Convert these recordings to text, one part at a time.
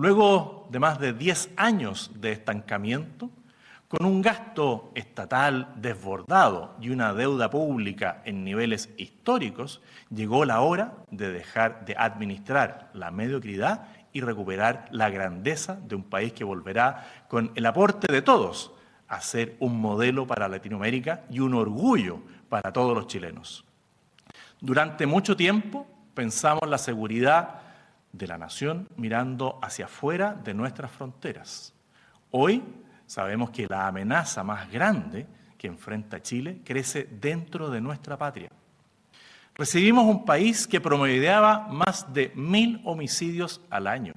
Luego de más de 10 años de estancamiento, con un gasto estatal desbordado y una deuda pública en niveles históricos, llegó la hora de dejar de administrar la mediocridad y recuperar la grandeza de un país que volverá, con el aporte de todos, a ser un modelo para Latinoamérica y un orgullo para todos los chilenos. Durante mucho tiempo pensamos la seguridad de la nación mirando hacia afuera de nuestras fronteras. Hoy sabemos que la amenaza más grande que enfrenta Chile crece dentro de nuestra patria. Recibimos un país que promediaba más de 1.000 homicidios al año,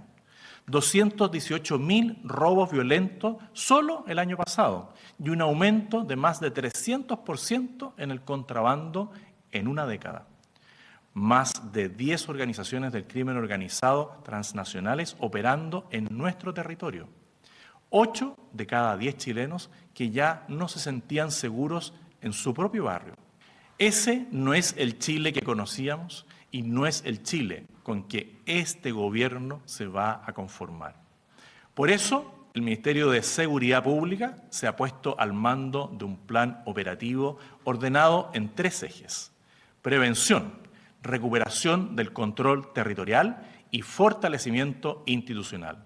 218.000 robos violentos solo el año pasado y un aumento de más de 300% en el contrabando en una década. Más de 10 organizaciones del crimen organizado transnacionales operando en nuestro territorio. 8 de cada 10 chilenos que ya no se sentían seguros en su propio barrio. Ese no es el Chile que conocíamos y no es el Chile con que este gobierno se va a conformar. Por eso, el Ministerio de Seguridad Pública se ha puesto al mando de un plan operativo ordenado en 3 ejes: prevención, recuperación del control territorial y fortalecimiento institucional.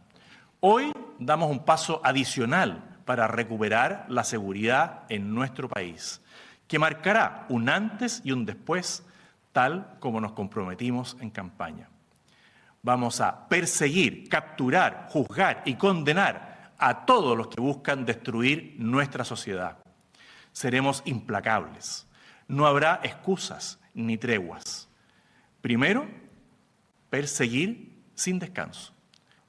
Hoy damos un paso adicional para recuperar la seguridad en nuestro país, que marcará un antes y un después, tal como nos comprometimos en campaña. Vamos a perseguir, capturar, juzgar y condenar a todos los que buscan destruir nuestra sociedad. Seremos implacables. No habrá excusas ni treguas. Primero, perseguir sin descanso.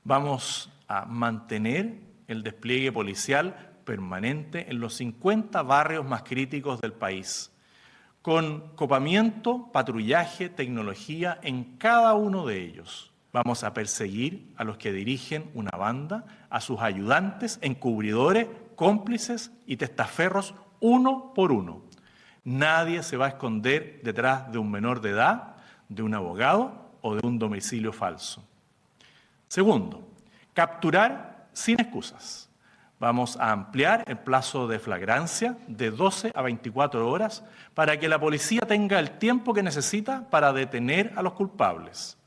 Vamos a mantener el despliegue policial permanente en los 50 barrios más críticos del país, con copamiento, patrullaje, tecnología en cada uno de ellos. Vamos a perseguir a los que dirigen una banda, a sus ayudantes, encubridores, cómplices y testaferros uno por uno. Nadie se va a esconder detrás de un menor de edad, de un abogado o de un domicilio falso. Segundo, capturar sin excusas. Vamos a ampliar el plazo de flagrancia de 12 a 24 horas para que la policía tenga el tiempo que necesita para detener a los culpables.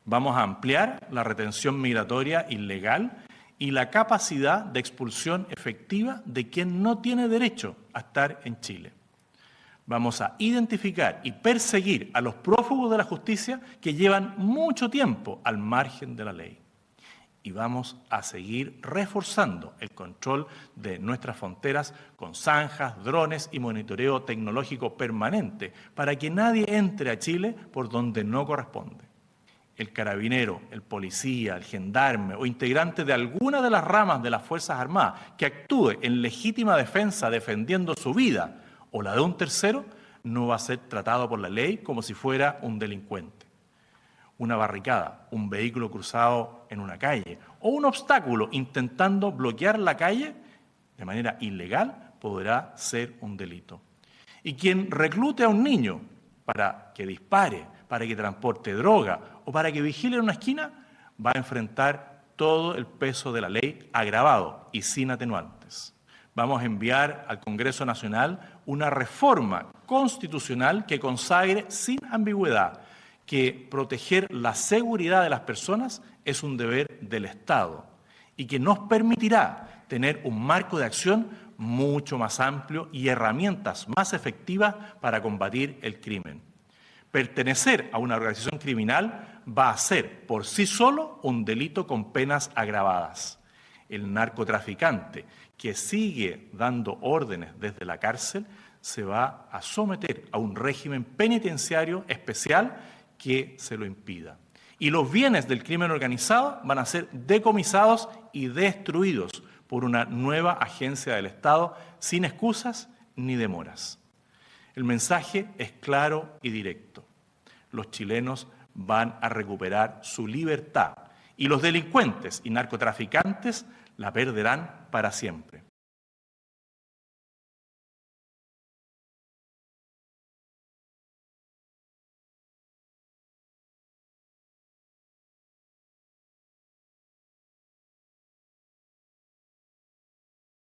Vamos a ampliar la retención migratoria ilegal y la capacidad de expulsión efectiva de quien no tiene derecho a estar en Chile. Vamos a identificar y perseguir a los prófugos de la justicia que llevan mucho tiempo al margen de la ley. Y vamos a seguir reforzando el control de nuestras fronteras con zanjas, drones y monitoreo tecnológico permanente para que nadie entre a Chile por donde no corresponde. El carabinero, el policía, el gendarme o integrante de alguna de las ramas de las Fuerzas Armadas que actúe en legítima defensa defendiendo su vida o la de un tercero, no va a ser tratado por la ley como si fuera un delincuente. Una barricada, un vehículo cruzado en una calle o un obstáculo intentando bloquear la calle de manera ilegal podrá ser un delito. Y quien reclute a un niño para que dispare, para que transporte droga o para que vigile en una esquina, va a enfrentar todo el peso de la ley agravado y sin atenuantes. Vamos a enviar al Congreso Nacional una reforma constitucional que consagre sin ambigüedad que proteger la seguridad de las personas es un deber del Estado y que nos permitirá tener un marco de acción mucho más amplio y herramientas más efectivas para combatir el crimen. Pertenecer a una organización criminal va a ser por sí solo un delito con penas agravadas. El narcotraficante que sigue dando órdenes desde la cárcel se va a someter a un régimen penitenciario especial que se lo impida. Y los bienes del crimen organizado van a ser decomisados y destruidos por una nueva agencia del Estado sin excusas ni demoras. El mensaje es claro y directo. Los chilenos van a recuperar su libertad y los delincuentes y narcotraficantes la perderán para siempre.